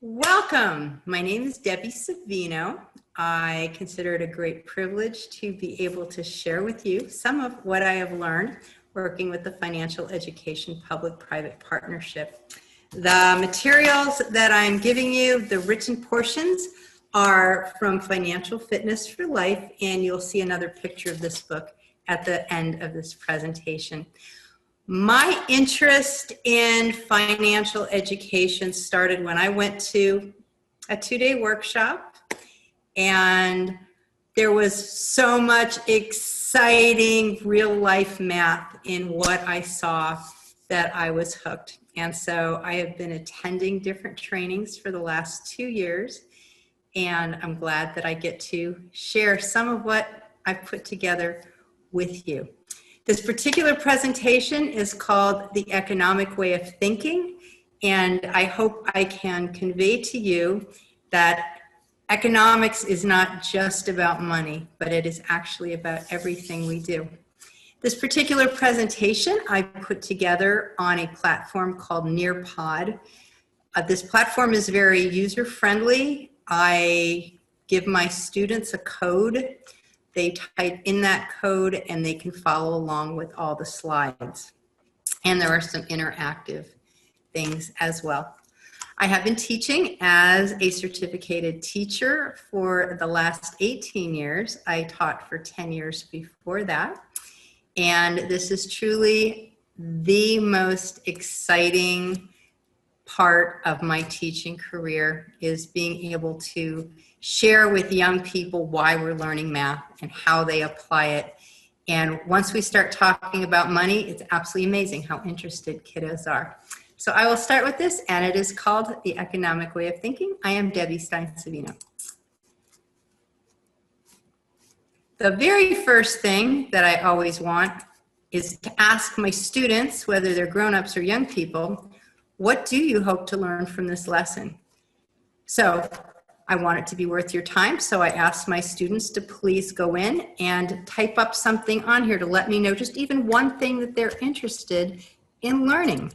Welcome. My name is Debbie Savino. I consider it a great privilege to be able to share with you some of what I have learned working with the Financial Education Public-Private Partnership. The materials that I'm giving you, the written portions, are from Financial Fitness for Life, and you'll see another picture of this book at the end of this presentation. My interest in financial education started when I went to a two-day workshop, and there was so much exciting real-life math in what I saw that I was hooked. And so I have been attending different trainings for the last 2 years, and I'm glad that I get to share some of what I've put together with you. This particular presentation is called The Economic Way of Thinking, and I hope I can convey to you that economics is not just about money, but it is actually about everything we do. This particular presentation I put together on a platform called Nearpod. This platform is very user-friendly. I give my students a code. They type in that code and they can follow along with all the slides. And there are some interactive things as well. I have been teaching as a certificated teacher for the last 18 years. I taught for 10 years before that. And this is truly the most exciting part of my teaching career, is being able to share with young people why we're learning math and how they apply it. And once we start talking about money, it's absolutely amazing how interested kiddos are. So I will start with this, and it is called The Economic Way of Thinking. I am Debbie Savino. The very first thing that I always want is to ask my students, whether they're grown-ups or young people, what do you hope to learn from this lesson? So I want it to be worth your time, so I ask my students to please go in and type up something on here to let me know just even one thing that they're interested in learning.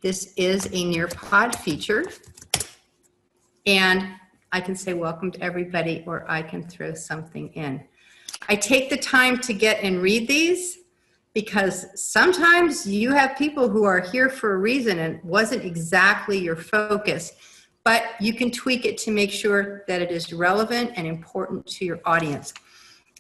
This is a Nearpod feature, and I can say welcome to everybody, or I can throw something in. I take the time to get and read these, because sometimes you have people who are here for a reason and it wasn't exactly your focus, but you can tweak it to make sure that it is relevant and important to your audience.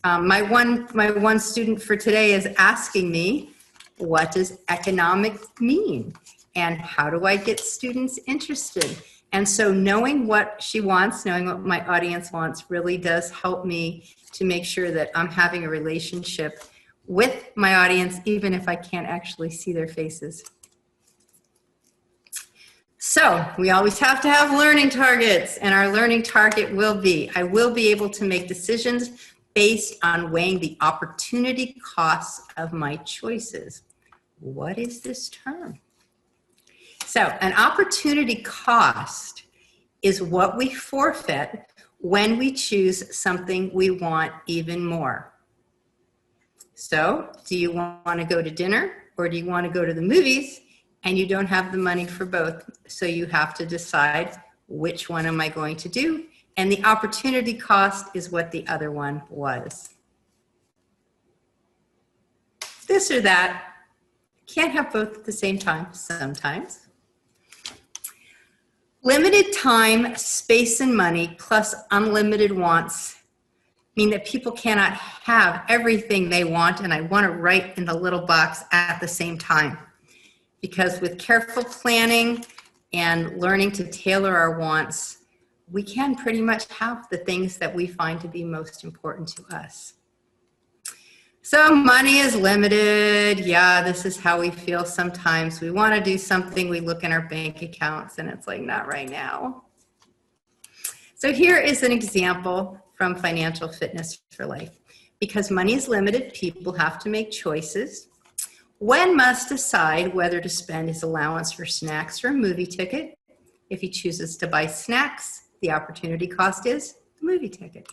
My one student for today is asking me, what does economics mean? And how do I get students interested? And so knowing what she wants, knowing what my audience wants, really does help me to make sure that I'm having a relationship with my audience, even if I can't actually see their faces. So we always have to have learning targets, and our learning target will be, I will be able to make decisions based on weighing the opportunity costs of my choices. What is this term? So an opportunity cost is what we forfeit when we choose something we want even more. So do you want to go to dinner, or do you want to go to the movies, and you don't have the money for both? So you have to decide, which one am I going to do? And the opportunity cost is what the other one was. This or that. Can't have both at the same time sometimes. Limited time, space, and money plus unlimited wants mean that people cannot have everything they want, and I want to write in the little box at the same time. Because with careful planning and learning to tailor our wants, we can pretty much have the things that we find to be most important to us. So money is limited. Yeah, this is how we feel sometimes. We want to do something, we look in our bank accounts, and it's like, not right now. So here is an example from Financial Fitness for Life. Because money is limited, people have to make choices. One must decide whether to spend his allowance for snacks or a movie ticket. If he chooses to buy snacks, the opportunity cost is the movie ticket.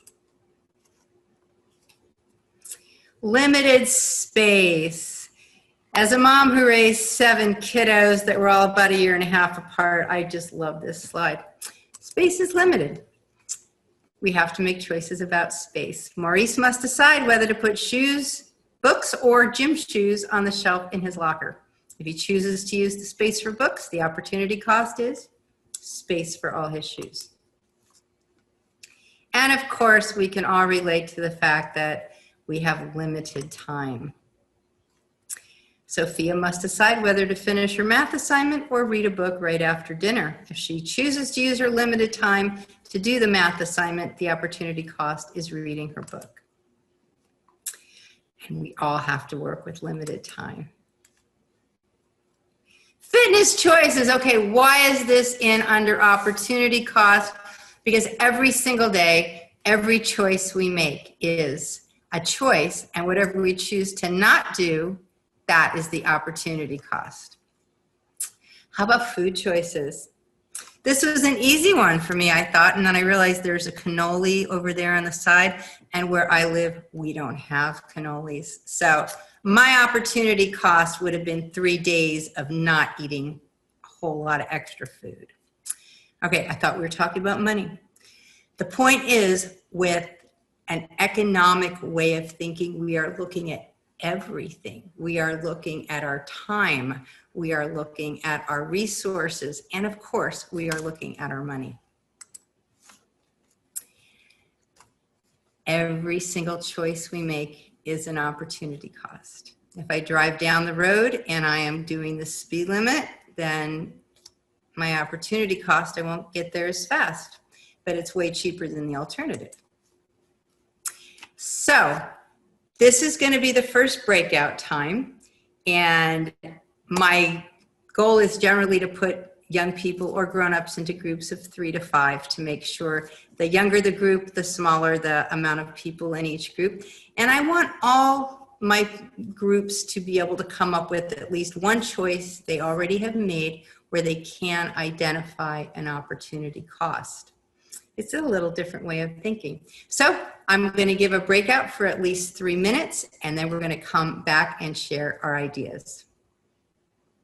Limited space. As a mom who raised 7 kiddos that were all about 1.5 years apart, I just love this slide. Space is limited. We have to make choices about space. Maurice must decide whether to put shoes, books, or gym shoes on the shelf in his locker. If he chooses to use the space for books, the opportunity cost is space for all his shoes. And of course, we can all relate to the fact that we have limited time. Sophia must decide whether to finish her math assignment or read a book right after dinner. If she chooses to use her limited time to do the math assignment, the opportunity cost is reading her book. And we all have to work with limited time. Fitness choices. Okay, why is this in under opportunity cost? Because every single day, every choice we make is a choice, and whatever we choose to not do, that is the opportunity cost. How about food choices? This was an easy one for me, I thought, and then I realized there's a cannoli over there on the side, and where I live, we don't have cannolis. So my opportunity cost would have been 3 days of not eating a whole lot of extra food. Okay, I thought we were talking about money. The point is, with an economic way of thinking, we are looking at everything. We are looking at our time. We are looking at our resources. And of course, we are looking at our money. Every single choice we make is an opportunity cost. If I drive down the road and I am doing the speed limit, then my opportunity cost, I won't get there as fast, but it's way cheaper than the alternative. So this is going to be the first breakout time, and my goal is generally to put young people or grown-ups into groups of 3 to 5 to make sure the younger the group, the smaller the amount of people in each group. And I want all my groups to be able to come up with at least one choice they already have made where they can identify an opportunity cost. It's a little different way of thinking. So I'm going to give a breakout for at least 3 minutes, and then we're going to come back and share our ideas.